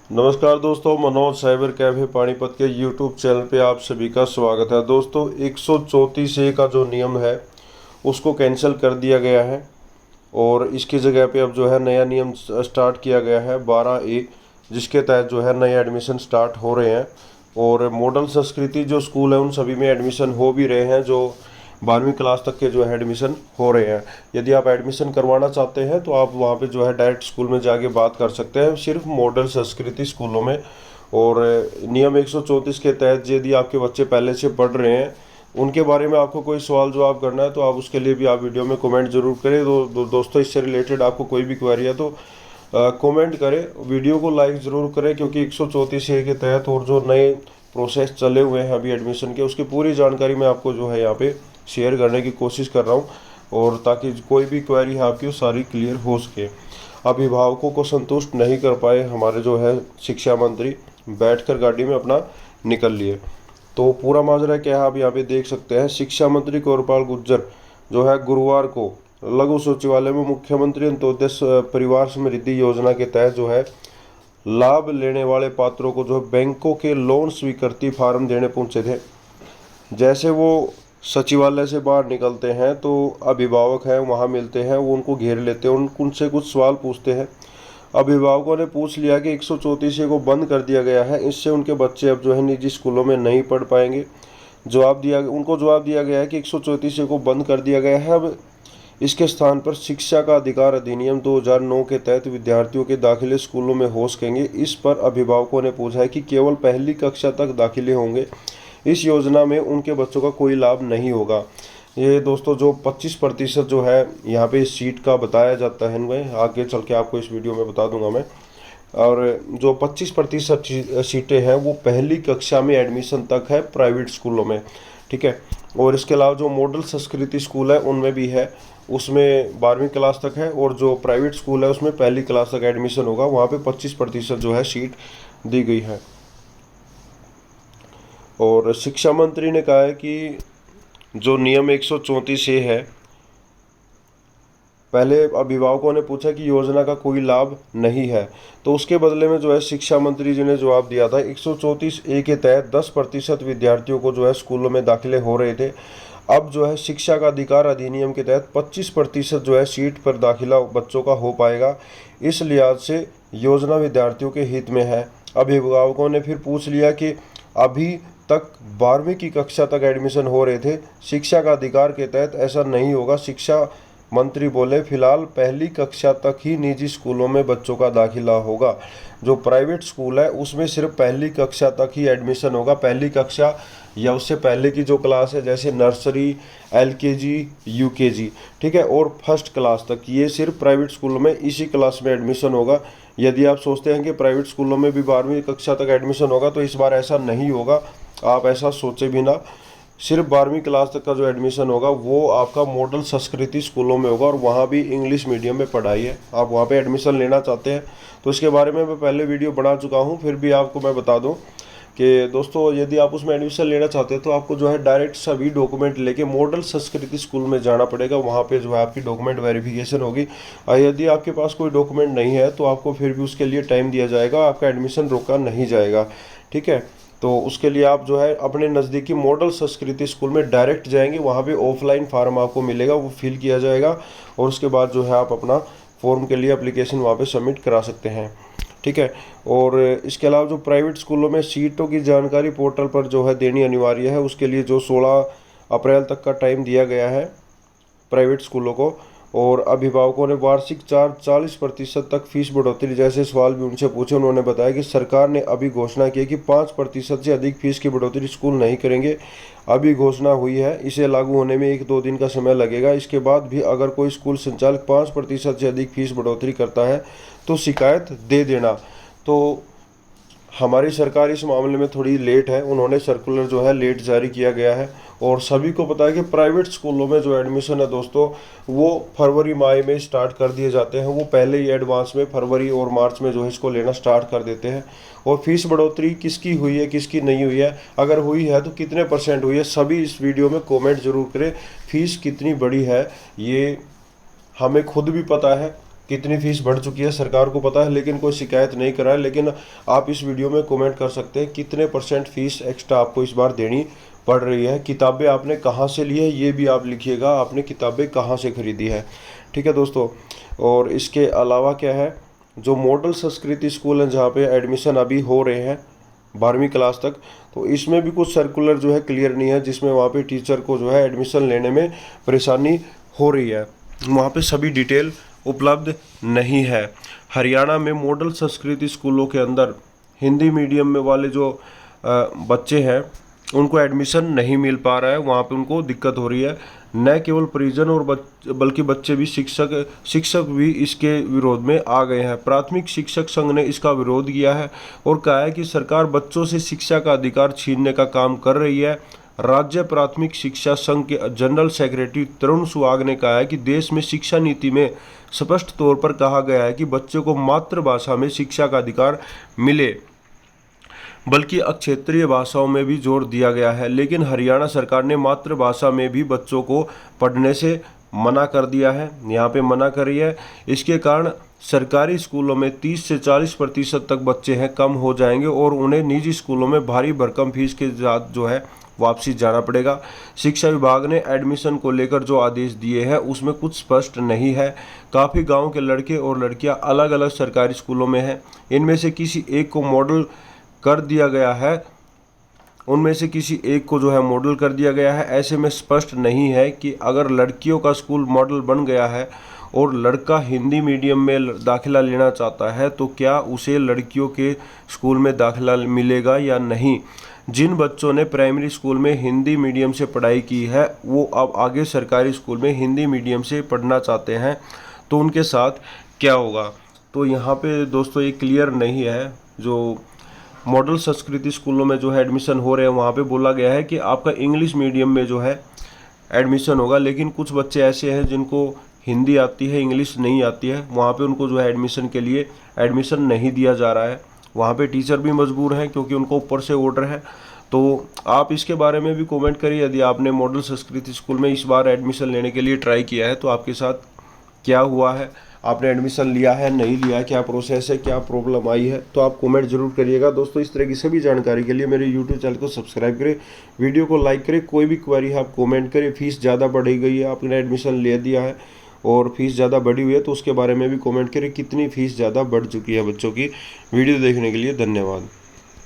नमस्कार दोस्तों, Manoj cyber cafe Panipat के यूट्यूब चैनल पे आप सभी का स्वागत है। दोस्तों 134A का जो नियम है उसको कैंसिल कर दिया गया है और इसकी जगह पे अब जो है नया नियम स्टार्ट किया गया है 12A, जिसके तहत जो है नए एडमिशन स्टार्ट हो रहे हैं। और मॉडल संस्कृति जो स्कूल है उन सभी में एडमिशन हो भी रहे हैं, जो 12वीं क्लास तक के जो है एडमिशन हो रहे हैं। यदि आप एडमिशन करवाना चाहते हैं तो आप वहाँ पे जो है डायरेक्ट स्कूल में जाके बात कर सकते हैं, सिर्फ मॉडल संस्कृति स्कूलों में। और नियम 134 के तहत यदि आपके बच्चे पहले से पढ़ रहे हैं, उनके बारे में आपको कोई सवाल जवाब करना है तो आप उसके लिए भी आप वीडियो में कमेंट जरूर करें। दोस्तों इससे रिलेटेड आपको कोई भी क्वेरी है तो कमेंट करें, वीडियो को लाइक ज़रूर करें, क्योंकि 134A के तहत और जो नए प्रोसेस चले हुए हैं अभी एडमिशन के, उसकी पूरी जानकारी मैं आपको जो है यहाँ पे शेयर करने की कोशिश कर रहा हूँ, और ताकि कोई भी क्वेरी है आपकी वो सारी क्लियर हो सके। अभिभावकों को संतुष्ट नहीं कर पाए हमारे जो है शिक्षा मंत्री, बैठकर गाड़ी में अपना निकल लिए। तो पूरा माजरा क्या है आप यहाँ पे देख सकते हैं। शिक्षा मंत्री कौरपाल गुर्जर जो है गुरुवार को लघु सचिवालय में मुख्यमंत्री अंत्योदय परिवार समृद्धि योजना के तहत जो है लाभ लेने वाले पात्रों को जो बैंकों के लोन स्वीकृति फार्म देने पहुंचे थे। जैसे वो सचिवालय से बाहर निकलते हैं तो अभिभावक हैं वहाँ मिलते हैं, वो उनको घेर लेते हैं, उनसे कुछ सवाल पूछते हैं। अभिभावकों ने पूछ लिया कि 134A को बंद कर दिया गया है, इससे उनके बच्चे अब जो है निजी स्कूलों में नहीं पढ़ पाएंगे। उनको जवाब दिया गया है कि 134A को बंद कर दिया गया है, अब इसके स्थान पर शिक्षा का अधिकार अधिनियम 2009 के तहत विद्यार्थियों के दाखिले स्कूलों में हो सकेंगे। इस पर अभिभावकों ने पूछा है कि केवल पहली कक्षा तक दाखिले होंगे, इस योजना में उनके बच्चों का कोई लाभ नहीं होगा। ये दोस्तों जो 25% जो है यहाँ पे सीट का बताया जाता है, इनमें आगे चल के आपको इस वीडियो में बता दूंगा मैं। और जो 25% सीटें हैं वो पहली कक्षा में एडमिशन तक है प्राइवेट स्कूलों में, ठीक है। और इसके अलावा जो मॉडल संस्कृति स्कूल है उनमें भी है, उसमें 12वीं क्लास तक है, और जो प्राइवेट स्कूल है उसमें पहली क्लास तक एडमिशन होगा, वहाँ पे 25% जो है सीट दी गई है। और शिक्षा मंत्री ने कहा है कि जो नियम 134A है, पहले अभिभावकों ने पूछा कि योजना का कोई लाभ नहीं है, तो उसके बदले में जो है शिक्षा मंत्री जी ने जवाब दिया था 134A के तहत 10% विद्यार्थियों को जो है स्कूलों में दाखिले हो रहे थे। अब जो है शिक्षा का अधिकार अधिनियम के तहत 25% जो है सीट पर दाखिला बच्चों का हो पाएगा। इस लिहाज से योजना विद्यार्थियों के हित में है। अभिभावकों ने फिर पूछ लिया कि अभी तक 12वीं की कक्षा तक एडमिशन हो रहे थे, शिक्षा का अधिकार के तहत ऐसा नहीं होगा। शिक्षा मंत्री बोले फिलहाल पहली कक्षा तक ही निजी स्कूलों में बच्चों का दाखिला होगा। जो प्राइवेट स्कूल है उसमें सिर्फ पहली कक्षा तक ही एडमिशन होगा। पहली कक्षा या उससे पहले की जो क्लास है, जैसे नर्सरी, LKG, UKG, ठीक है, और फर्स्ट क्लास तक, ये सिर्फ प्राइवेट स्कूलों में इसी क्लास में एडमिशन होगा। यदि आप सोचते हैं कि प्राइवेट स्कूलों में भी 12वीं कक्षा तक एडमिशन होगा, तो इस बार ऐसा नहीं होगा। आप ऐसा सोचे भी ना, सिर्फ 12वीं क्लास तक का जो एडमिशन होगा वो आपका मॉडल संस्कृति स्कूलों में होगा, और वहाँ भी इंग्लिश मीडियम में पढ़ाई है। आप वहाँ पे एडमिशन लेना चाहते हैं तो इसके बारे में मैं पहले वीडियो बना चुका हूँ, फिर भी आपको मैं बता दूँ कि दोस्तों यदि आप उसमें एडमिशन लेना चाहते हैं तो आपको जो है डायरेक्ट सभी डॉक्यूमेंट लेके मॉडल संस्कृति स्कूल में जाना पड़ेगा। वहाँ पे जो है आपकी डॉक्यूमेंट वेरिफिकेशन होगी, और यदि आपके पास कोई डॉक्यूमेंट नहीं है तो आपको फिर भी उसके लिए टाइम दिया जाएगा, आपका एडमिशन रोका नहीं जाएगा, ठीक है। तो उसके लिए आप जो है अपने नज़दीकी मॉडल संस्कृति स्कूल में डायरेक्ट जाएंगे, वहाँ पे ऑफलाइन फार्म आपको मिलेगा, वो फिल किया जाएगा, और उसके बाद जो है आप अपना फॉर्म के लिए एप्लीकेशन वहाँ पे सबमिट करा सकते हैं, ठीक है। और इसके अलावा जो प्राइवेट स्कूलों में सीटों की जानकारी पोर्टल पर जो है देनी अनिवार्य है। उसके लिए जो 16 अप्रैल तक का टाइम दिया गया है प्राइवेट स्कूलों को। और अभिभावकों ने वार्षिक 40% तक फीस बढ़ोतरी जैसे सवाल भी उनसे पूछे। उन्होंने बताया कि सरकार ने अभी घोषणा की है कि 5% से अधिक फीस की बढ़ोतरी स्कूल नहीं करेंगे। अभी घोषणा हुई है, इसे लागू होने में 1-2 दिन का समय लगेगा। इसके बाद भी अगर कोई स्कूल संचालक 5% से अधिक फीस बढ़ोतरी करता है तो शिकायत दे देना। तो हमारी सरकार इस मामले में थोड़ी लेट है, उन्होंने सर्कुलर जो है लेट जारी किया गया है। और सभी को पता है कि प्राइवेट स्कूलों में जो एडमिशन है दोस्तों वो फरवरी माह में स्टार्ट कर दिए जाते हैं। वो पहले ही एडवांस में फरवरी और मार्च में जो है इसको लेना स्टार्ट कर देते हैं। और फीस बढ़ोतरी किसकी हुई है किसकी नहीं हुई है, अगर हुई है तो कितने % हुई है, सभी इस वीडियो में कमेंट जरूर करें। फीस कितनी बड़ी है ये हमें खुद भी पता है, कितनी फीस बढ़ चुकी है सरकार को पता है, लेकिन कोई शिकायत नहीं करा है। लेकिन आप इस वीडियो में कमेंट कर सकते हैं कितने % फीस एक्स्ट्रा आपको इस बार देनी पड़ रही है। किताबें आपने कहाँ से ली है ये भी आप लिखिएगा, आपने किताबें कहाँ से खरीदी है। ठीक है दोस्तों। और इसके अलावा क्या है, जो मॉडल संस्कृति स्कूल हैं जहाँ पे एडमिशन अभी हो रहे हैं 12वीं क्लास तक, तो इसमें भी कुछ सर्कुलर जो है क्लियर नहीं है, जिसमें वहाँ पे टीचर को जो है एडमिशन लेने में परेशानी हो रही है। वहाँ पे सभी डिटेल उपलब्ध नहीं है। हरियाणा में मॉडल संस्कृति स्कूलों के अंदर हिंदी मीडियम में वाले जो बच्चे हैं उनको एडमिशन नहीं मिल पा रहा है, वहाँ पे उनको दिक्कत हो रही है। न केवल परिजन और बल्कि बच्चे भी, शिक्षक भी इसके विरोध में आ गए हैं। प्राथमिक शिक्षक संघ ने इसका विरोध किया है और कहा है कि सरकार बच्चों से शिक्षा का अधिकार छीनने का काम कर रही है। राज्य प्राथमिक शिक्षा संघ के जनरल सेक्रेटरी तरुण सुहाग ने कहा है कि देश में शिक्षा नीति में स्पष्ट तौर पर कहा गया है कि बच्चों को मातृभाषा में शिक्षा का अधिकार मिले, बल्कि क्षेत्रीय भाषाओं में भी जोर दिया गया है। लेकिन हरियाणा सरकार ने मातृभाषा में भी बच्चों को पढ़ने से मना कर दिया है, यहाँ पे मना कर रही है। इसके कारण सरकारी स्कूलों में 30 से 40% तक बच्चे हैं कम हो जाएंगे और उन्हें निजी स्कूलों में भारी भरकम फीस के साथ जो है वापसी जाना पड़ेगा। शिक्षा विभाग ने एडमिशन को लेकर जो आदेश दिए हैं उसमें कुछ स्पष्ट नहीं है। काफ़ी गाँव के लड़के और लड़कियां अलग अलग सरकारी स्कूलों में हैं, इनमें से किसी एक को मॉडल कर दिया गया है, उनमें से किसी एक को जो है मॉडल कर दिया गया है। ऐसे में स्पष्ट नहीं है कि अगर लड़कियों का स्कूल मॉडल बन गया है और लड़का हिंदी मीडियम में दाखिला लेना चाहता है तो क्या उसे लड़कियों के स्कूल में दाखिला मिलेगा या नहीं। जिन बच्चों ने प्राइमरी स्कूल में हिंदी मीडियम से पढ़ाई की है वो अब आगे सरकारी स्कूल में हिंदी मीडियम से पढ़ना चाहते हैं तो उनके साथ क्या होगा। तो यहाँ पे दोस्तों ये क्लियर नहीं है। जो मॉडल संस्कृति स्कूलों में जो है एडमिशन हो रहे हैं वहाँ पे बोला गया है कि आपका इंग्लिश मीडियम में जो है एडमिशन होगा, लेकिन कुछ बच्चे ऐसे हैं जिनको हिंदी आती है इंग्लिश नहीं आती है, वहाँ पे उनको जो है एडमिशन के लिए एडमिशन नहीं दिया जा रहा है। वहाँ पे टीचर भी मजबूर हैं क्योंकि उनको ऊपर से ऑर्डर है। तो आप इसके बारे में भी कमेंट करिए, यदि आपने मॉडल संस्कृति स्कूल में इस बार एडमिशन लेने के लिए ट्राई किया है तो आपके साथ क्या हुआ है, आपने एडमिशन लिया है नहीं लिया है, क्या प्रोसेस है, क्या प्रॉब्लम आई है, तो आप कमेंट जरूर करिएगा। दोस्तों इस तरह की सभी जानकारी के लिए मेरे यूट्यूब चैनल को सब्सक्राइब करें, वीडियो को लाइक करें। कोई भी क्वेरी है आप कमेंट करें। फीस ज़्यादा बढ़ी गई है, आपने एडमिशन ले दिया है और फीस ज़्यादा बढ़ी हुई है तो उसके बारे में भी कमेंट करें, कितनी फीस ज़्यादा बढ़ चुकी है बच्चों की। वीडियो देखने के लिए धन्यवाद।